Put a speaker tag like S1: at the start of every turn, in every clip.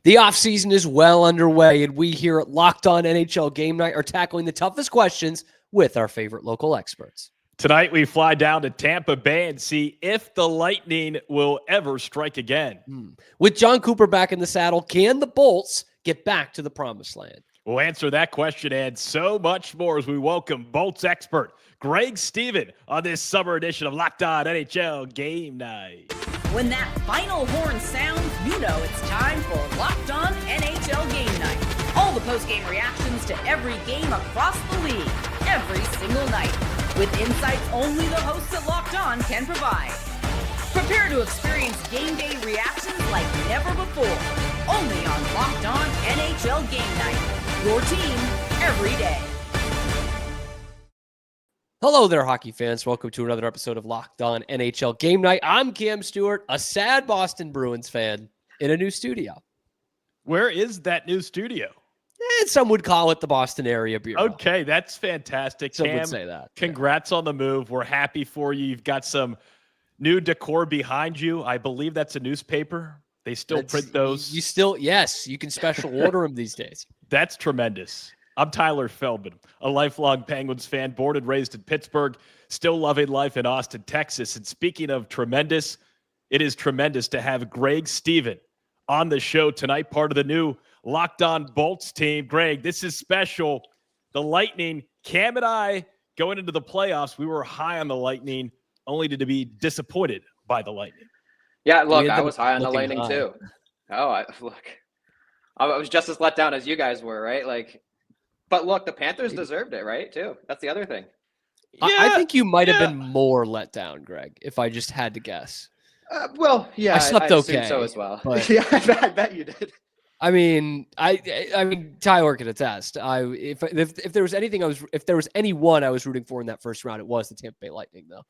S1: The offseason is well underway, and we here at Locked On NHL Game Night are tackling the toughest questions with our favorite local experts.
S2: Tonight, we fly down to Tampa Bay and see if the Lightning will ever strike again.
S1: With John Cooper back in the saddle, can the Bolts get back to the promised land?
S2: We'll answer that question and so much more as we welcome Bolts expert Greg Steven on this summer edition of Locked On NHL Game Night.
S3: When that final horn sounds, you know it's time for Locked On NHL Game Night. All the post-game reactions to every game across the league, every single night, with insights only the hosts at Locked On can provide. Prepare to experience game day reactions like never before, only on Locked On NHL Game Night. Your team every day.
S1: Hello there, hockey fans. Welcome to another episode of Locked On NHL Game Night. I'm Cam Stewart, a sad Boston Bruins fan in a new studio.
S2: Where is that new studio?
S1: And some would call it the Boston Area Bureau.
S2: Okay, that's fantastic.
S1: Some
S2: Cam,
S1: would say that.
S2: Congrats on the move. We're happy for you. You've got some new decor behind you. I believe that's a newspaper. They still print those.
S1: Yes, you can special order them these days.
S2: That's tremendous. I'm Tyler Feldman, a lifelong Penguins fan, born and raised in Pittsburgh, still loving life in Austin, Texas. And speaking of tremendous, it is tremendous to have Greg Steven on the show tonight, part of the new Locked On Bolts team. Greg, this is special. The Lightning, Cam and I, going into the playoffs, we were high on the Lightning, only to be disappointed by the Lightning.
S4: Yeah, look, I was high on the Lightning too. I was just as let down as you guys were, right? But look, the Panthers deserved it, right? Too. That's the other thing.
S1: Yeah, I think you might have been more let down, Greg, if I just had to guess.
S4: I
S1: slept okay,
S4: so as well.
S1: But
S4: yeah, I bet you did.
S1: I mean, Tyler can attest. If there was anyone I was rooting for in that first round, it was the Tampa Bay Lightning, though.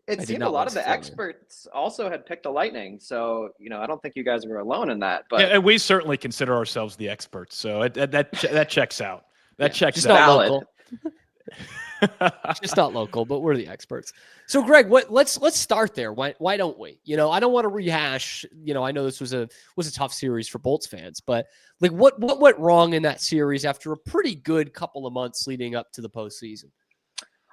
S4: It seemed a lot of the experts also had picked the Lightning, so I don't think you guys were alone in that. But
S2: and we certainly consider ourselves the experts, so that checks out. That checks
S1: just
S2: out.
S1: Not local. Just not local, but we're the experts. So, Greg, let's start there. Why don't we? I don't want to rehash. I know this was a tough series for Bolts fans, but what went wrong in that series after a pretty good couple of months leading up to the postseason?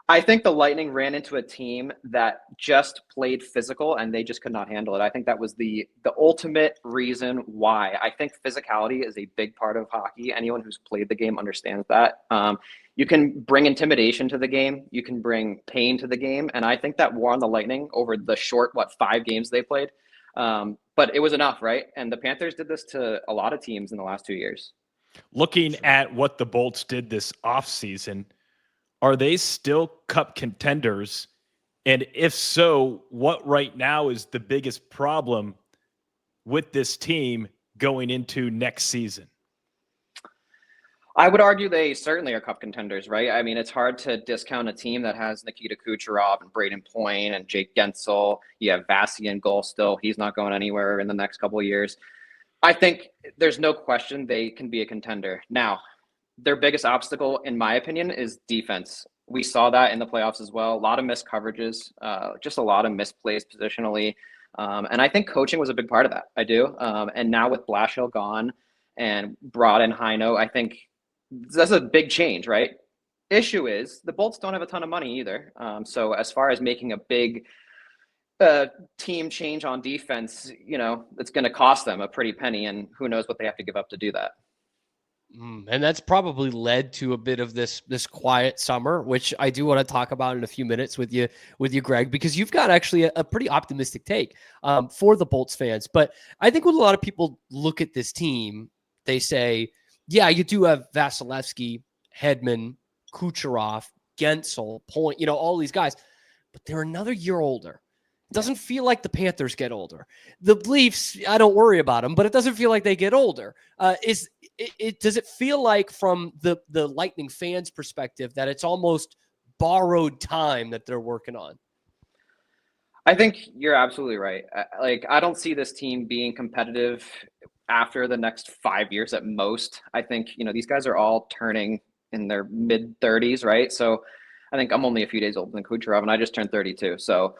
S4: I think the Lightning ran into a team that just played physical and they just could not handle it. I think that was the ultimate reason why. I think physicality is a big part of hockey. Anyone who's played the game understands that. You can bring intimidation to the game. You can bring pain to the game. And I think that wore on the Lightning over the short, 5 games they played. But it was enough, right? And the Panthers did this to a lot of teams in the last 2 years.
S2: Looking at what the Bolts did this offseason, are they still cup contenders? And if so, what right now is the biggest problem with this team going into next season?
S4: I would argue they certainly are cup contenders, right? I mean, it's hard to discount a team that has Nikita Kucherov and Braden Point and Jake Gensel. You have Vasi in goal still. He's not going anywhere in the next couple of years. I think there's no question they can be a contender. Now, their biggest obstacle, in my opinion, is defense. We saw that in the playoffs as well. A lot of missed coverages, just a lot of misplays positionally. And I think coaching was a big part of that. I do. And now with Blashill gone and brought in Heino, I think that's a big change, right? Issue is the Bolts don't have a ton of money either. So as far as making a big team change on defense, it's going to cost them a pretty penny. And who knows what they have to give up to do that.
S1: And that's probably led to a bit of this quiet summer, which I do want to talk about in a few minutes with you, Greg, because you've got actually a pretty optimistic take for the Bolts fans. But I think when a lot of people look at this team, they say, yeah, you do have Vasilevsky, Hedman, Kucherov, Gensel, Point, all these guys, but they're another year older. It doesn't feel like the Panthers get older. The Leafs, I don't worry about them, but it doesn't feel like they get older. Does it feel like from the Lightning fans' perspective that it's almost borrowed time that they're working on?
S4: I think you're absolutely right. I don't see this team being competitive after the next 5 years at most. I think, these guys are all turning in their mid-30s, right? So I think I'm only a few days older than Kucherov, and I just turned 32. So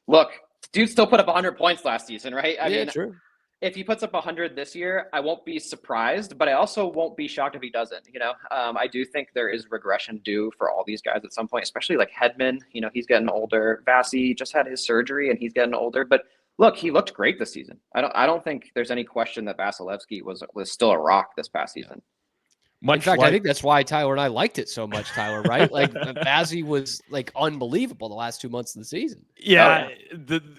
S4: look, dude still put up 100 points last season, right? I mean,
S1: true.
S4: if he puts up 100 this year, I won't be surprised, but I also won't be shocked if he doesn't. I do think there is regression due for all these guys at some point, especially like Hedman. He's getting older. Vasi just had his surgery and he's getting older. But look, he looked great this season. I don't think there's any question that Vasilevsky was still a rock this past season.
S1: In fact, I think that's why Tyler and I liked it so much, Tyler, right? Like Vasi was like unbelievable the last 2 months of the season.
S2: Yeah.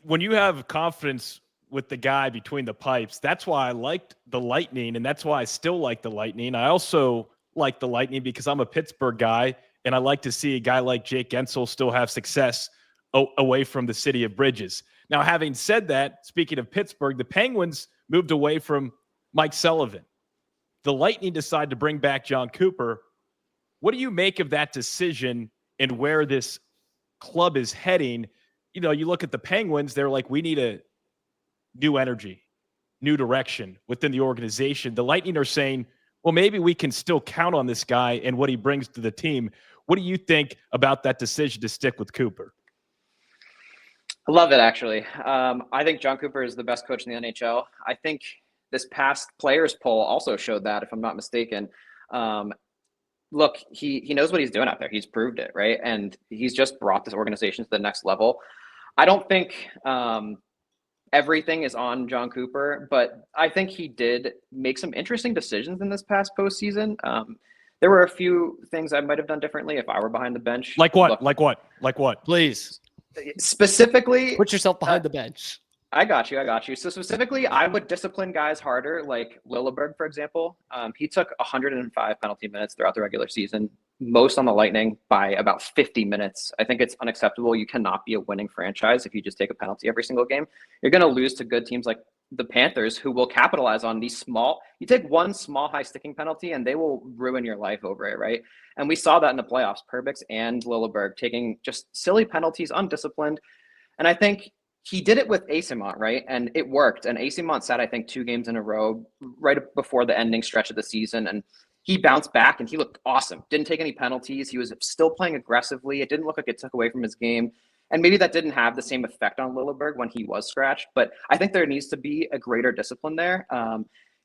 S2: When you have confidence with the guy between the pipes, that's why I liked the Lightning, and that's why I still like the Lightning. I also like the Lightning because I'm a Pittsburgh guy, and I like to see a guy like Jake Guentzel still have success away from the city of bridges. Now, having said that, speaking of Pittsburgh, the Penguins moved away from Mike Sullivan. The Lightning decided to bring back John Cooper. What do you make of that decision and where this club is heading? You look at the Penguins, they're like, we need a new energy, new direction within the organization. The Lightning are saying, well, maybe we can still count on this guy and what he brings to the team. What do you think about that decision to stick with Cooper?
S4: I love it, actually. I think John Cooper is the best coach in the NHL. I think this past players poll also showed that, if I'm not mistaken. Look, he knows what he's doing out there. He's proved it, right? And he's just brought this organization to the next level. I don't think everything is on John Cooper, but I think he did make some interesting decisions in this past postseason. There were a few things I might have done differently if I were behind the bench.
S2: Like what?
S4: Look,
S2: like what?
S1: Please.
S4: Specifically,
S1: Put yourself behind the bench.
S4: I got you. So specifically, I would discipline guys harder, like Lilleberg, for example. He took 105 penalty minutes throughout the regular season, most on the Lightning by about 50 minutes. I think it's unacceptable. You cannot be a winning franchise if you just take a penalty every single game. You're going to lose to good teams like the Panthers, who will capitalize on these small. You take one small high sticking penalty and they will ruin your life over it, right? And we saw that in the playoffs. Perbix and Lilleberg taking just silly penalties, undisciplined. And I think he did it with Eyssimont, right? And it worked. And Eyssimont sat, I think, 2 games in a row right before the ending stretch of the season. And he bounced back and he looked awesome. Didn't take any penalties. He was still playing aggressively. It didn't look like it took away from his game. And maybe that didn't have the same effect on Lilleberg when he was scratched. But I think there needs to be a greater discipline there.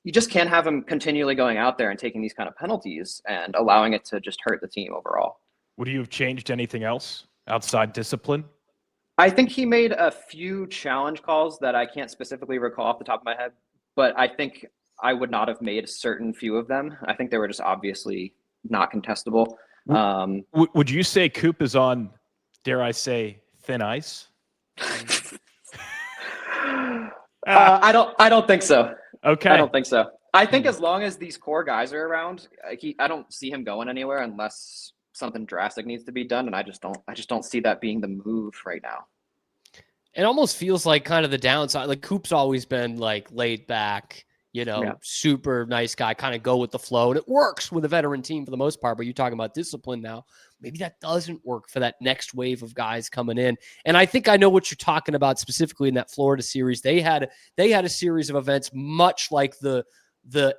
S4: You just can't have him continually going out there and taking these kind of penalties and allowing it to just hurt the team overall.
S2: Would you have changed anything else outside discipline?
S4: I think he made a few challenge calls that I can't specifically recall off the top of my head, but I think I would not have made a certain few of them. I think they were just obviously not contestable.
S2: Would you say Coop is on, dare I say, thin ice?
S4: I don't think so.
S2: Okay.
S4: I don't think so. I think as long as these core guys are around, I don't see him going anywhere unless something drastic needs to be done. And I just don't see that being the move right now.
S1: It almost feels like kind of the downside. Like Coop's always been like laid back, super nice guy, kind of go with the flow. And it works with a veteran team for the most part. But you're talking about discipline now. Maybe that doesn't work for that next wave of guys coming in. And I think I know what you're talking about specifically in that Florida series. They had a series of events much like the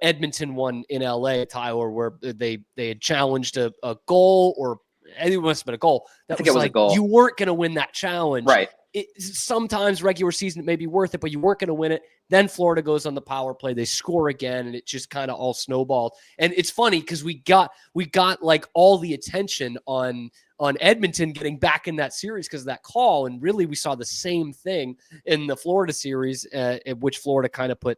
S1: Edmonton one in LA, Tyler, where they had challenged a goal, or it must have been a goal.
S4: I think it was like a goal.
S1: You weren't going to win that challenge.
S4: Right.
S1: Sometimes regular season it may be worth it, but you weren't going to win it. Then Florida goes on the power play. They score again, and it just kind of all snowballed. And it's funny because we got like all the attention on Edmonton getting back in that series because of that call. And really we saw the same thing in the Florida series, in which Florida kind of put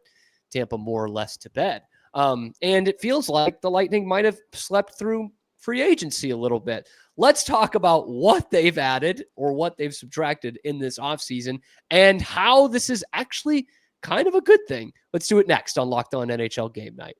S1: Tampa more or less to bed. And it feels like the Lightning might have slept through free agency a little bit. Let's talk about what they've added or what they've subtracted in this offseason and how this is actually kind of a good thing. Let's do it next on Locked On NHL Game Night.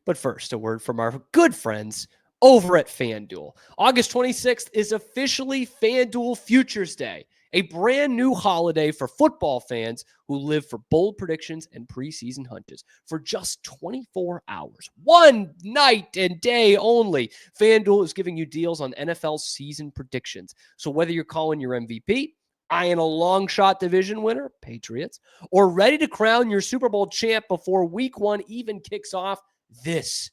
S1: But first, a word from our good friends over at FanDuel. August 26th is officially FanDuel Futures Day, a brand new holiday for football fans who live for bold predictions and preseason hunches. For just 24 hours, one night and day only, FanDuel is giving you deals on NFL season predictions. So whether you're calling your MVP, eyeing a long shot division winner, Patriots, or ready to crown your Super Bowl champ before week 1 even kicks off, this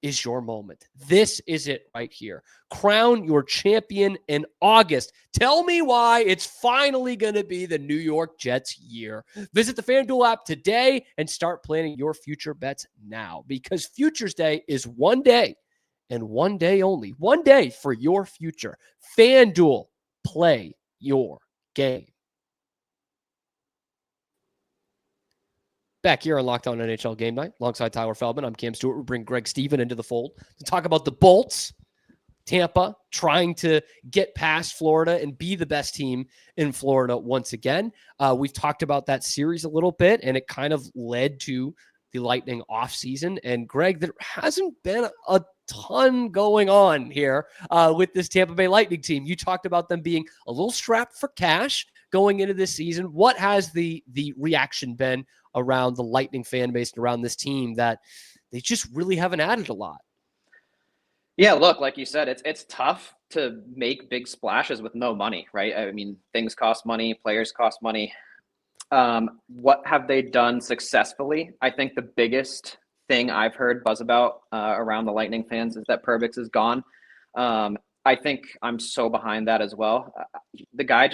S1: is your moment. This is it right here. Crown your champion in August. Tell me why it's finally going to be the New York Jets year. Visit the FanDuel app today and start planning your future bets now, because Futures Day is one day and one day only. One day for your future. FanDuel, play your game. Back here on Locked On NHL Game Night, alongside Tyler Feldman, I'm Cam Stewart. We bring Greg Steven into the fold to talk about the Bolts, Tampa, trying to get past Florida and be the best team in Florida once again. We've talked about that series a little bit, and it kind of led to the Lightning offseason. And Greg, there hasn't been a ton going on here with this Tampa Bay Lightning team. You talked about them being a little strapped for cash going into this season. What has the reaction been around the Lightning fan base and around this team that they just really haven't added a lot?
S4: Yeah, look, like you said, it's tough to make big splashes with no money, right? I mean, things cost money, players cost money. What have they done successfully? I think the biggest thing I've heard buzz about around the Lightning fans is that Perbix is gone. I think I'm so behind that as well. The guy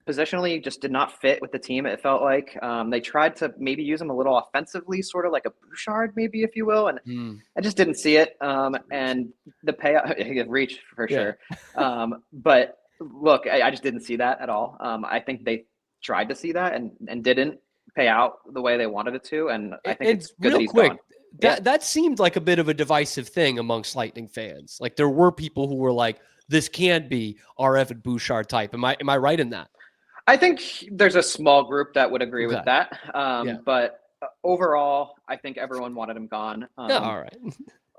S4: positionally just did not fit with the team, it felt like. They tried to maybe use him a little offensively, sort of like a Bouchard, maybe, if you will, and I just didn't see it. And the payout, reach for sure. But look, I just didn't see that at all. I think they tried to see that and didn't pay out the way they wanted it to, and I think it's good that he's gone.
S1: That seemed like a bit of a divisive thing amongst Lightning fans. Like, there were people who were like, this can't be our Evan Bouchard type. Am I right in that?
S4: I think there's a small group that would agree with that. But overall, I think everyone wanted him gone.
S1: All right.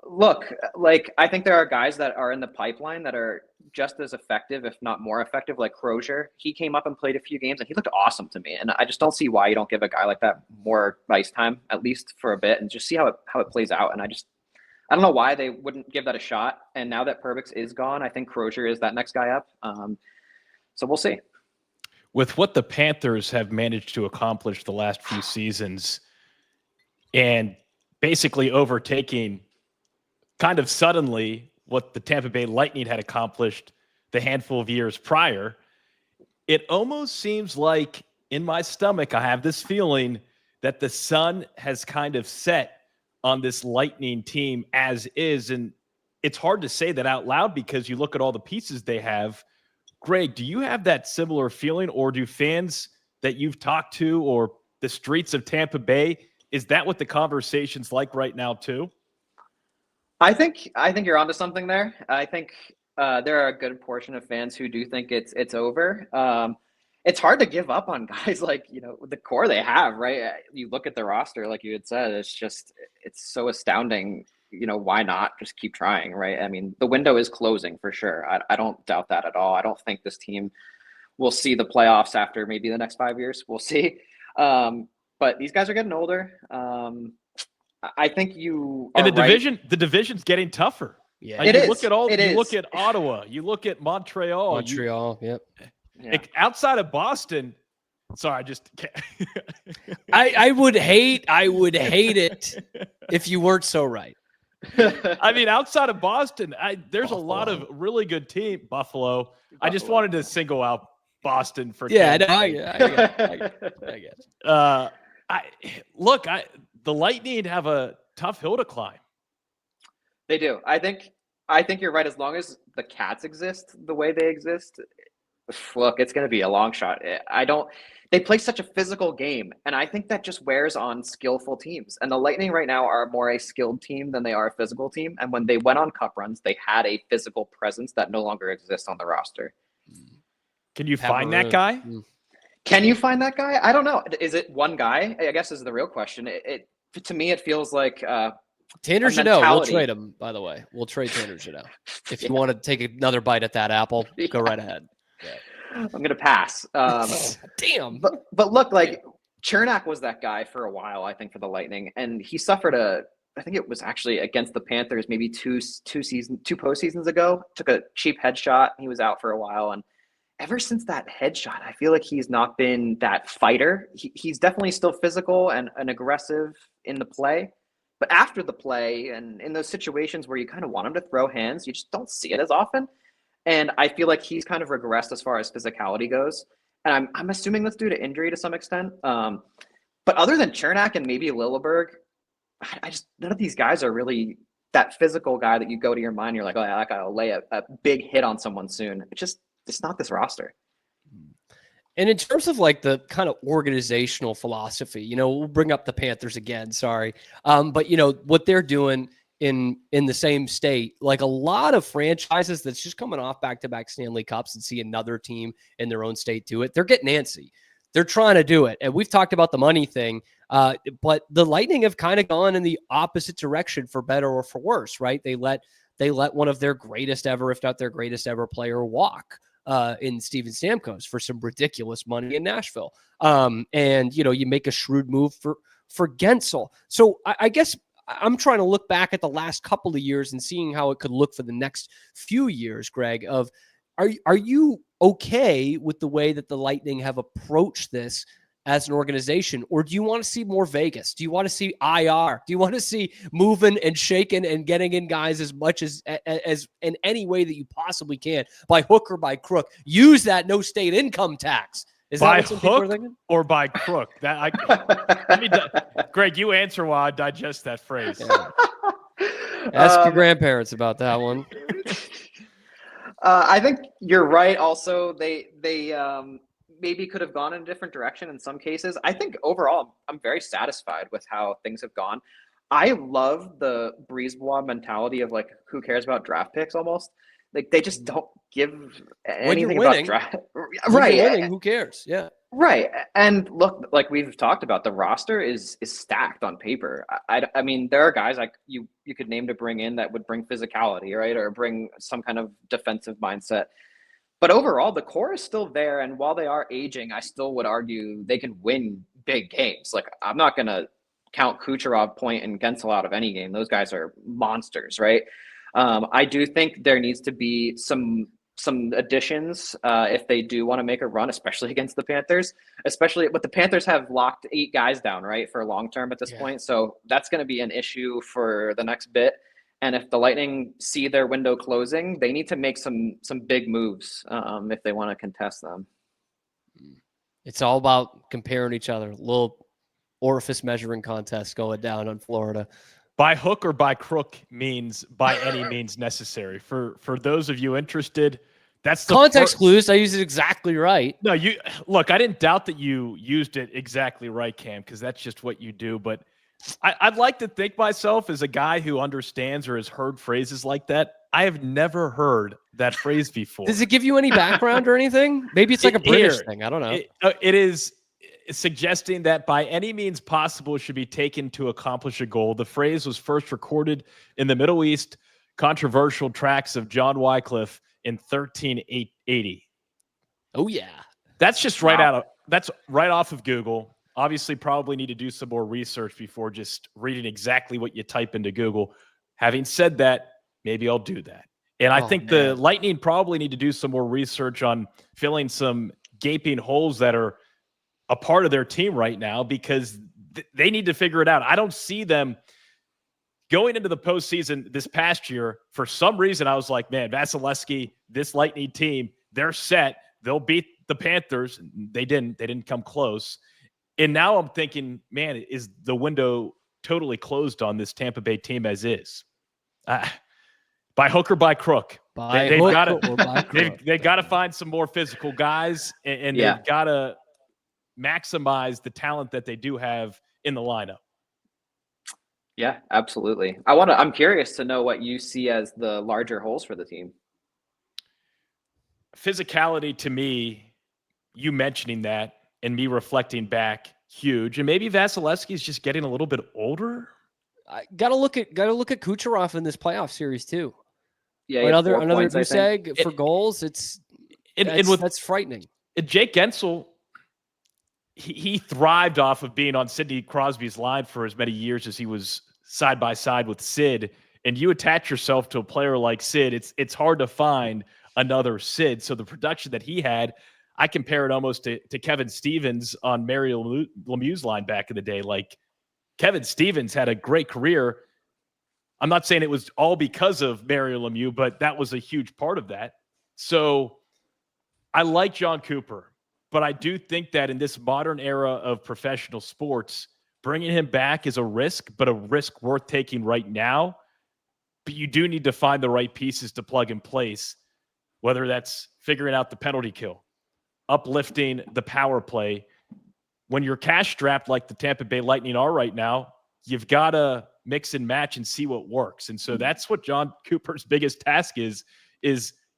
S4: Look, like, I think there are guys that are in the pipeline that are just as effective, if not more effective, like Crozier. He came up and played a few games, and he looked awesome to me. And I just don't see why you don't give a guy like that more ice time, at least for a bit, and just see how it plays out. And I don't know why they wouldn't give that a shot. And now that Perbix is gone, I think Crozier is that next guy up. So we'll see.
S2: With what the Panthers have managed to accomplish the last few seasons, and basically overtaking kind of suddenly what the Tampa Bay Lightning had accomplished the handful of years prior, it almost seems like in my stomach, I have this feeling that the sun has kind of set on this Lightning team as is. And it's hard to say that out loud because you look at all the pieces they have. Greg, do you have that similar feeling, or do fans that you've talked to or the streets of Tampa Bay, is that what the conversation's like right now too?
S4: I think you're onto something there. I think there are a good portion of fans who do think it's over. It's hard to give up on guys like, the core they have, right? You look at the roster, like you had said, it's so astounding. Why not just keep trying, right? I mean, the window is closing for sure. I don't doubt that at all. I don't think this team will see the playoffs after maybe the next 5 years. We'll see. But these guys are getting older. I think you are
S2: the division's getting tougher.
S1: Yeah,
S2: you look at Ottawa, you look at Montreal.
S1: Yep.
S2: Yeah. Outside of Boston, sorry, I just can't.
S1: I would hate it if you weren't so right.
S2: I mean, outside of Boston, there's Buffalo. A lot of really good team. Buffalo. I just wanted to single out Boston for.
S1: Yeah, I get it.
S2: The Lightning have a tough hill to climb.
S4: They do. I think you're right. As long as the Cats exist the way they exist, look, it's going to be a long shot. They play such a physical game, and I think that just wears on skillful teams. And the Lightning right now are more a skilled team than they are a physical team. And when they went on cup runs, they had a physical presence that no longer exists on the roster.
S2: Can you find that guy?
S4: Can you find that guy? I don't know. Is it one guy? I guess is the real question. To me, it feels like
S1: Tanner Jeannot. We'll trade him, by the way. We'll trade Tanner Jeannot. If you want to take another bite at that apple, go right ahead. Yeah.
S4: I'm going to pass.
S1: Damn.
S4: But look, like, Chernak was that guy for a while, I think, for the Lightning. And he suffered I think it was actually against the Panthers maybe two postseasons ago. Took a cheap headshot. He was out for a while. And ever since that headshot, I feel like he's not been that fighter. He's definitely still physical and aggressive in the play. But after the play and in those situations where you kind of want him to throw hands, you just don't see it as often. And I feel like he's kind of regressed as far as physicality goes. And I'm assuming that's due to injury to some extent. But other than Chernak and maybe Lilleberg, I just none of these guys are really that physical guy that you go to your mind. You're like, oh yeah, that guy will lay a big hit on someone soon. It's not this roster.
S1: And in terms of like the kind of organizational philosophy, you know, we'll bring up the Panthers again. Sorry, but you know what they're doing in the same state, like a lot of franchises that's just coming off back-to-back Stanley Cups and see another team in their own state do it. They're getting antsy. They're trying to do it. And we've talked about the money thing, but the Lightning have kind of gone in the opposite direction for better or for worse, right? They let one of their greatest ever, if not their greatest ever player walk in Steven Stamkos for some ridiculous money in Nashville. And, you know, you make a shrewd move for Guentzel. So I guess I'm trying to look back at the last couple of years and seeing how it could look for the next few years, Greg, of are you okay with the way that the Lightning have approached this as an organization? Or do you want to see more Vegas? Do you want to see IR? Do you want to see moving and shaking and getting in guys as much as in any way that you possibly can, by hook or by crook? Use that no state income tax. Is
S2: by
S1: that what some people are
S2: hook
S1: thinking?
S2: or by crook? Greg, you answer while I digest that phrase.
S1: Yeah. Ask your grandparents about that one.
S4: I think you're right. Also, they maybe could have gone in a different direction in some cases. I think overall, I'm very satisfied with how things have gone. I love the Brisebois mentality of like, who cares about draft picks almost? Like they just don't give anything about draft.
S1: Right. Winning, who cares? Yeah.
S4: Right. And look, like we've talked about, the roster is stacked on paper. I mean, there are guys like you could name to bring in that would bring physicality, right? Or bring some kind of defensive mindset. But overall, the core is still there. And while they are aging, I still would argue they can win big games. Like I'm not going to count Kucherov, Point, and Guentzel out of any game. Those guys are monsters, right? I do think there needs to be some additions if they do want to make a run, especially against the Panthers. But the Panthers have locked 8 guys down, right, for long term at this point. So that's going to be an issue for the next bit. And if the Lightning see their window closing, they need to make some big moves if they want to contest them.
S1: It's all about comparing each other. Little orifice measuring contest going down on Florida.
S2: By hook or by crook means by any means necessary. For those of you interested, that's the
S1: context clues. I used it exactly right.
S2: No, you look. I didn't doubt that you used it exactly right, Cam, because that's just what you do. But I'd like to think myself as a guy who understands or has heard phrases like that. I have never heard that phrase before.
S1: Does it give you any background or anything? Maybe it's like a British thing. I don't know.
S2: It is suggesting that by any means possible should be taken to accomplish a goal. The phrase was first recorded in the Middle East controversial tracts of John Wycliffe in 1380.
S1: Oh yeah.
S2: That's just right off of Google. Obviously probably need to do some more research before just reading exactly what you type into Google. Having said that, maybe I'll do that. And I think the Lightning probably need to do some more research on filling some gaping holes that are a part of their team right now, because they need to figure it out. I don't see them going into the postseason this past year. For some reason, I was like, man, Vasilevsky, this Lightning team, they're set. They'll beat the Panthers. They didn't come close. And now I'm thinking, man, is the window totally closed on this Tampa Bay team as is? By hook or by crook? They've got to find some more physical guys, and they've got to maximize the talent that they do have in the lineup.
S4: Yeah, absolutely. I'm curious to know what you see as the larger holes for the team.
S2: Physicality to me, you mentioning that and me reflecting back, huge. And maybe Vasilevsky is just getting a little bit older.
S1: I gotta look at Kucherov in this playoff series too.
S4: Yeah,
S1: another goose egg for goals. That's frightening.
S2: Jake Guentzel, he thrived off of being on Sidney Crosby's line for as many years as he was side by side with Sid. And you attach yourself to a player like Sid, it's hard to find another Sid. So the production that he had, I compare it almost to Kevin Stevens on Mario Lemieux's line back in the day. Like, Kevin Stevens had a great career. I'm not saying it was all because of Mario Lemieux, but that was a huge part of that. So I like John Cooper, but I do think that in this modern era of professional sports, bringing him back is a risk, but a risk worth taking right now. But you do need to find the right pieces to plug in place, whether that's figuring out the penalty kill, uplifting the power play. When you're cash strapped like the Tampa Bay Lightning are right now, you've got to mix and match and see what works. And so that's what John Cooper's biggest task is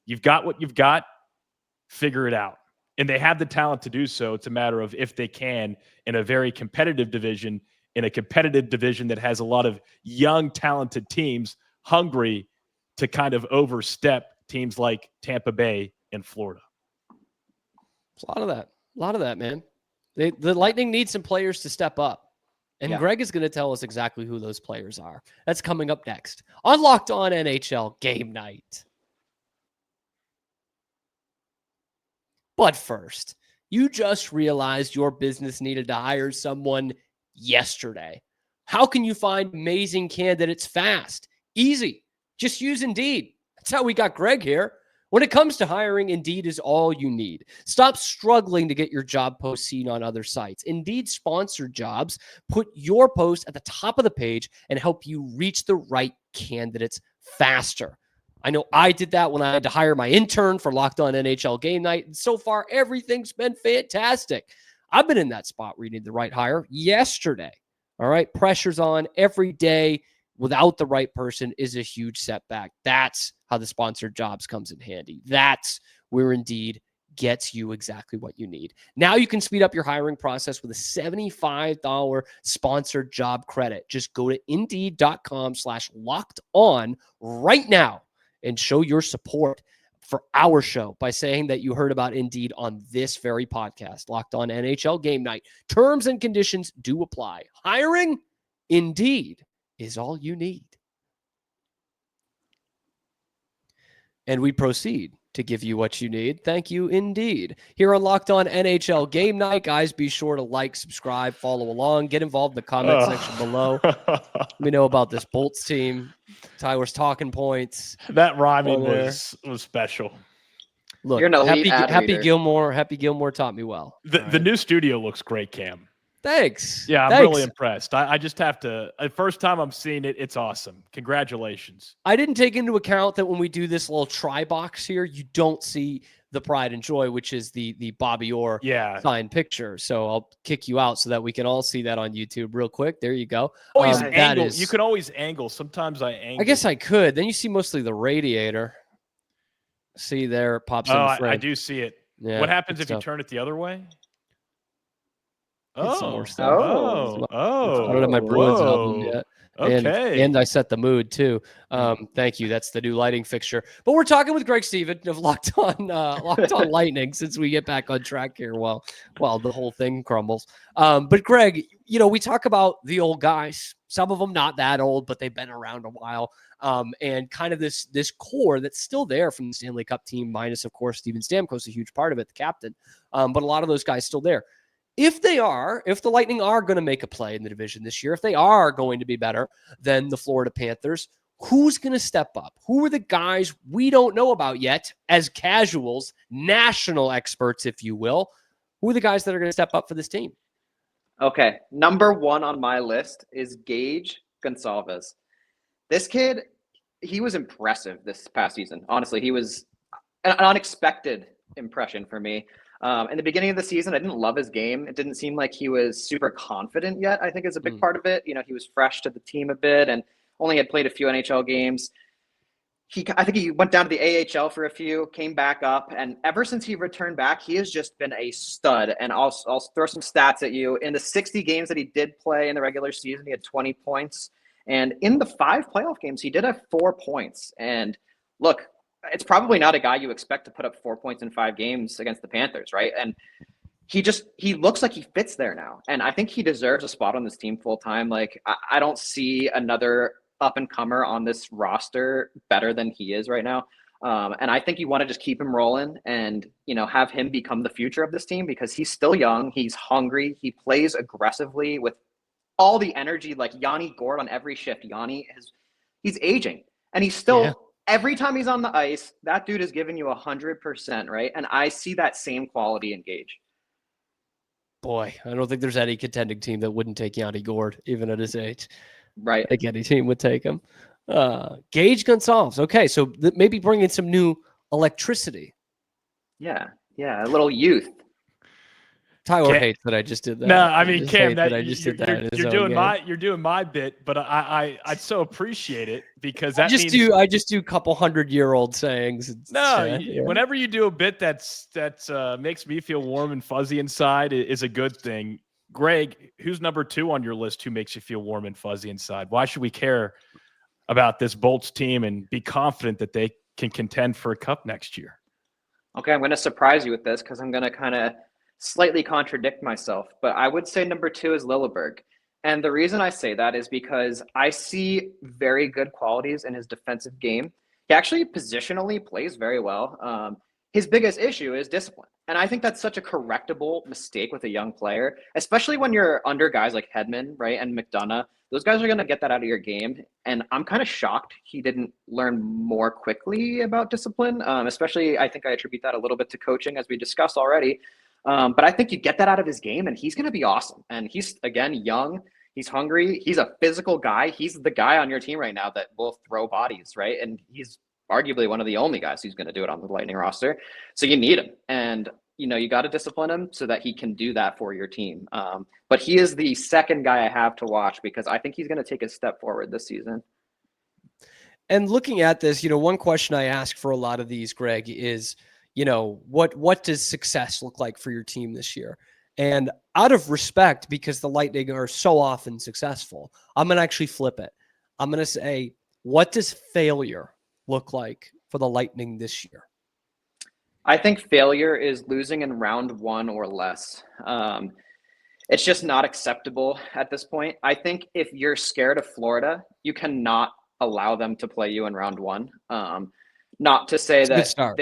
S2: you've got what you've got, figure it out. And they have the talent to do so. It's a matter of if they can in a very competitive division, in a competitive division that has a lot of young, talented teams hungry to kind of overstep teams like Tampa Bay and Florida.
S1: It's a lot of that, man. The Lightning need some players to step up. And Greg is going to tell us exactly who those players are. That's coming up next on Locked On NHL Game Night. But first, you just realized your business needed to hire someone yesterday. How can you find amazing candidates fast? Easy. Just use Indeed. That's how we got Greg here. When it comes to hiring, Indeed is all you need. Stop struggling to get your job post seen on other sites. Indeed sponsored jobs put your post at the top of the page and help you reach the right candidates faster. I know I did that when I had to hire my intern for Locked On NHL Game Night, and so far everything's been fantastic. I've been in that spot where you need the right hire yesterday. All right, pressure's on every day. Without the right person is a huge setback. That's how the sponsored jobs comes in handy. That's where Indeed gets you exactly what you need. Now you can speed up your hiring process with a $75 sponsored job credit. Just go to Indeed.com/locked-on right now and show your support for our show by saying that you heard about Indeed on this very podcast, Locked On NHL Game Night. Terms and conditions do apply. Hiring? Indeed is all you need. And we proceed to give you what you need. Thank you, Indeed. Here on Locked On NHL Game Night, guys, be sure to like, subscribe, follow along, get involved in the comment section below. Let me know about this Bolts team. Tyler's talking points.
S2: That rhyming was special.
S1: Look,
S4: You're an elite
S1: Happy Gilmore taught me well.
S2: The new studio looks great, Cam.
S1: Thanks.
S2: Yeah, I'm
S1: Thanks.
S2: really impressed. I just have to, the first time I'm seeing it, it's awesome. Congratulations.
S1: I didn't take into account that when we do this little try box here, you don't see the pride and joy, which is the Bobby Orr signed picture. So I'll kick you out so that we can all see that on YouTube real quick. There you go.
S2: Angle. You can always angle. Sometimes I angle.
S1: I guess I could. Then you see mostly the radiator. See there, it pops in the frame.
S2: I do see it.
S1: Yeah,
S2: what happens if you turn it the other way?
S1: Some more stuff.
S2: I
S1: don't have my Bruins album yet.
S2: Okay.
S1: And I set the mood too. Thank you. That's the new lighting fixture. But we're talking with Greg Steven of Locked On Lightning since we get back on track here while the whole thing crumbles. But Greg, we talk about the old guys. Some of them not that old, but they've been around a while. And kind of this core that's still there from the Stanley Cup team, minus of course Steven Stamkos, a huge part of it, the captain. But a lot of those guys still there. If the Lightning are going to make a play in the division this year, if they are going to be better than the Florida Panthers, who's going to step up? Who are the guys we don't know about yet as casuals, national experts, if you will? Who are the guys that are going to step up for this team?
S4: Okay. Number one on my list is Gage Goncalves. This kid, he was impressive this past season. Honestly, he was an unexpected impression for me. In the beginning of the season, I didn't love his game. It didn't seem like he was super confident yet, I think is a big part of it. He was fresh to the team a bit and only had played a few NHL games. I think he went down to the AHL for a few, came back up, and ever since he returned back, he has just been a stud. And I'll throw some stats at you. In the 60 games that he did play in the regular season, he had 20 points. And in the 5 playoff games, he did have 4 points. And look, it's probably not a guy you expect to put up 4 points in 5 games against the Panthers, right? And he looks like he fits there now. And I think he deserves a spot on this team full time. Like, I don't see another up and comer on this roster better than he is right now. And I think you want to just keep him rolling and, have him become the future of this team because he's still young. He's hungry. He plays aggressively with all the energy, like Yanni Gord on every shift. He's aging, and he's still every time he's on the ice, that dude is giving you 100%, right? And I see that same quality in Gage.
S1: Boy, I don't think there's any contending team that wouldn't take Yanni Gord, even at his age.
S4: Right.
S1: I think any team would take him. Gage Goncalves. Okay, so maybe bring in some new electricity.
S4: Yeah, a little youth.
S1: Tyler hates that I just did that.
S2: No, I mean, Cam, you're doing my bit, but I so appreciate it because that
S1: I just do a couple 100-year-old sayings.
S2: Whenever you do a bit that makes me feel warm and fuzzy inside is a good thing. Greg, who's number 2 on your list who makes you feel warm and fuzzy inside? Why should we care about this Bolts team and be confident that they can contend for a cup next year?
S4: Okay, I'm going to surprise you with this because I'm going to kind of slightly contradict myself, but I would say number 2 is Lilleberg. And the reason I say that is because I see very good qualities in his defensive game. He actually positionally plays very well. His biggest issue is discipline. And I think that's such a correctable mistake with a young player, especially when you're under guys like Hedman, right, and McDonough. Those guys are going to get that out of your game. And I'm kind of shocked he didn't learn more quickly about discipline, especially I think I attribute that a little bit to coaching, as we discussed already. But I think you get that out of his game, and he's going to be awesome. And he's, again, young. He's hungry. He's a physical guy. He's the guy on your team right now that will throw bodies, right? And he's arguably one of the only guys who's going to do it on the Lightning roster. So you need him. And, you got to discipline him so that he can do that for your team. But he is the second guy I have to watch because I think he's going to take a step forward this season.
S1: And looking at this, one question I ask for a lot of these, Greg, is, what does success look like for your team this year? And out of respect, because the Lightning are so often successful, I'm going to actually flip it. I'm going to say, what does failure look like for the Lightning this year?
S4: I think failure is losing in round 1 or less. It's just not acceptable at this point. I think if you're scared of Florida, you cannot allow them to play you in round 1. Not to say that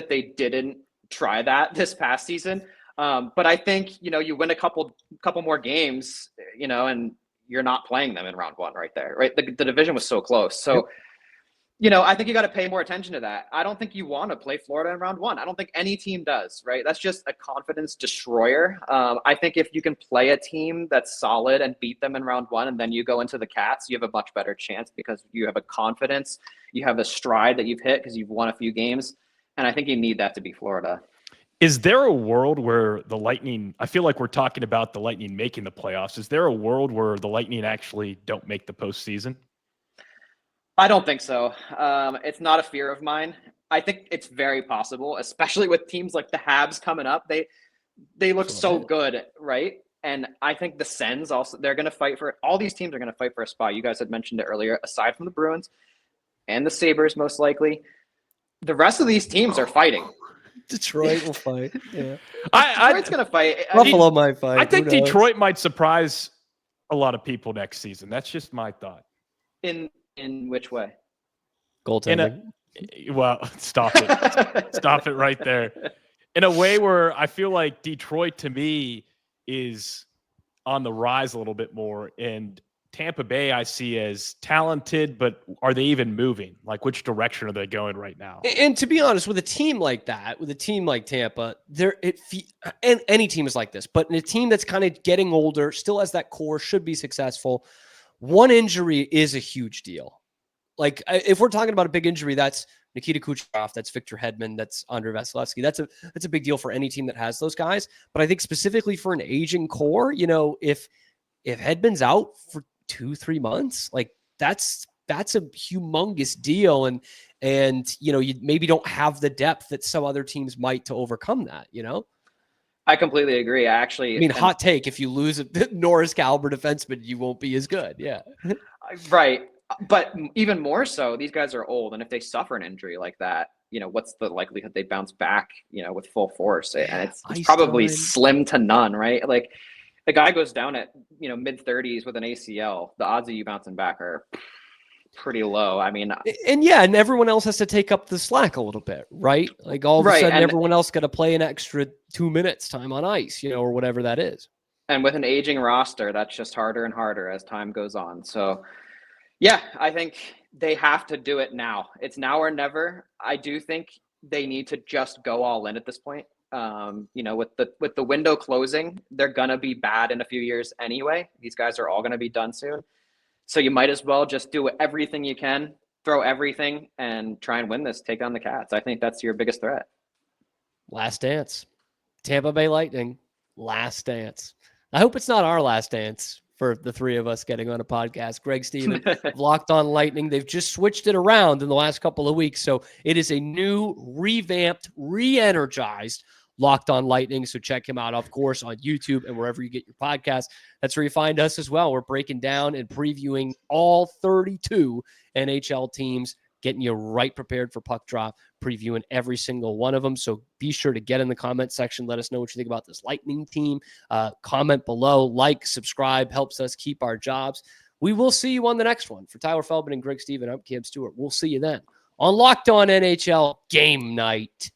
S4: they didn't try that this past season. But I think, you win a couple more games, and you're not playing them in round 1 right there, right? The division was so close. So, I think you got to pay more attention to that. I don't think you want to play Florida in round 1. I don't think any team does, right? That's just a confidence destroyer. I think if you can play a team that's solid and beat them in round 1, and then you go into the Cats, you have a much better chance because you have a confidence. You have a stride that you've hit because you've won a few games. And I think you need that to be Florida.
S2: Is there a world where the Lightning, I feel like we're talking about the Lightning making the playoffs. Is there a world where the Lightning actually don't make the postseason?
S4: I don't think so. It's not a fear of mine. I think it's very possible, especially with teams like the Habs coming up. They look so good, right? And I think the Sens also, they're going to fight for, all these teams are going to fight for a spot. You guys had mentioned it earlier, aside from the Bruins and the Sabres, most likely. The rest of these teams are fighting.
S1: Detroit will fight. Yeah.
S4: Detroit's going to fight.
S1: Buffalo might fight.
S2: I think Detroit might surprise a lot of people next season. That's just my thought.
S4: In which way?
S1: Goaltending.
S2: Well, stop it. Stop it right there. In a way where I feel like Detroit, to me, is on the rise a little bit more. And Tampa Bay I see as talented, but are they even moving? Like, which direction are they going right now?
S1: And to be honest, with a team like that, with a team like Tampa, and any team is like this, but in a team that's kind of getting older, still has that core, should be successful, one injury is a huge deal. Like, if we're talking about a big injury, that's Nikita Kucherov, that's Victor Hedman, that's Andrei Vasilevsky. That's a big deal for any team that has those guys. But I think specifically for an aging core, if Hedman's out for 2-3 months, like that's a humongous deal. And you maybe don't have the depth that some other teams might to overcome that,
S4: I completely agree.
S1: Hot take, if you lose a Norris caliber defenseman, you won't be as good. Yeah.
S4: Right. But even more so, these guys are old. And if they suffer an injury like that, what's the likelihood they bounce back, with full force? And it's probably slim to none, right? Like, the guy goes down at, mid-30s with an ACL, the odds of you bouncing back are pretty low. And
S1: everyone else has to take up the slack a little bit, right? Like all of a sudden, everyone else got to play an extra 2 minutes time on ice, or whatever that is.
S4: And with an aging roster, that's just harder and harder as time goes on. So, yeah, I think they have to do it now. It's now or never. I do think they need to just go all in at this point. With the window closing, they're gonna be bad in a few years anyway. These guys are all gonna be done soon. So you might as well just do everything you can, throw everything, and try and win this. Take on the Cats. I think that's your biggest threat.
S1: Last dance. Tampa Bay Lightning. Last dance. I hope it's not our last dance for the three of us getting on a podcast. Greg, Steven, Locked On Lightning. They've just switched it around in the last couple of weeks. So it is a new, revamped, re-energized Locked On Lightning. So check him out, of course, on YouTube and wherever you get your podcast. That's where you find us as well. We're breaking down and previewing all 32 NHL teams, getting you right prepared for puck drop, previewing every single one of them. So be sure to get in the comment section. Let us know what you think about this Lightning team. Comment below, like, subscribe, helps us keep our jobs. We will see you on the next one. For Tyler Feldman and Greg Steven, I'm Cam Stewart. We'll see you then on Locked On NHL Game Night.